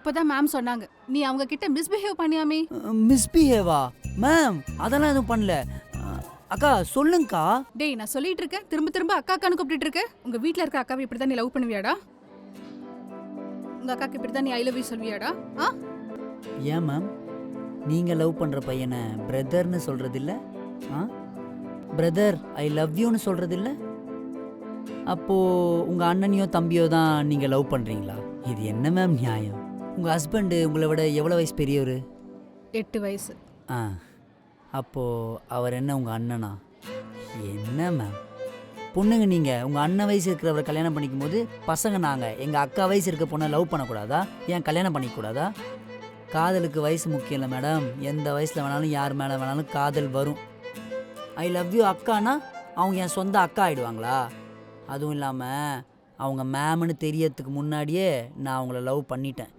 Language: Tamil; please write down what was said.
இப்பதான் மேம் சொன்னாங்க நீ அவங்க கிட்ட மிஸ்பிஹேவ் பண்ணியாமே. மிஸ்பிஹேவா? மேம் அதெல்லாம் எதுவும் பண்ணல. அக்கா சொல்லுங்கக்கா. டேய் நான் சொல்லிட்டு இருக்கேன், திரும்ப திரும்ப அக்கா அக்கான்னு கூப்பிட்டு இருக்க. உங்க வீட்ல இருக்க அக்காவை இப்படிதான் நீ லவ் பண்ணுவியாடா? உங்க அக்காக்கு இப்படிதான் நீ ஐ லவ் யூ சொல்வியாடா? ஆ ஏன் மேம் நீங்கள் லவ் பண்ணுற பையனை பிரதர்னு சொல்கிறதில்ல? ஆ பிரதர் ஐ லவ் யூன்னு சொல்கிறதில்ல? அப்போது உங்கள் அண்ணனையோ தம்பியோ தான் நீங்கள் லவ் பண்ணுறீங்களா? இது என்ன மேம் நியாயம்? உங்கள் ஹஸ்பண்டு உங்களை விட எவ்வளோ வயசு பெரியவர்? 8 வயசு. ஆ அப்போது அவர் என்ன உங்கள் அண்ணனா? என்ன மேம் பொண்ணுங்க, நீங்கள் உங்கள் அண்ணன் வயசு இருக்கிறவரை கல்யாணம் பண்ணிக்கும் போது பசங்க நாங்கள் எங்கள் அக்கா வயசு இருக்க பொண்ணை லவ் பண்ணக்கூடாதா? ஏன் கல்யாணம் பண்ணிக்கூடாதா? காதலுக்கு வயசு முக்கியம் இல்லை மேடம். எந்த வயசில் வேணாலும் யார் மேலே வேணாலும் காதல் வரும். ஐ லவ் யூ அக்கானா அவங்க என் சொந்த அக்கா ஆகிடுவாங்களா? அதுவும் இல்லாமல் அவங்க மேம்னு தெரியறதுக்கு முன்னாடியே நான் அவங்கள லவ் பண்ணிட்டேன்.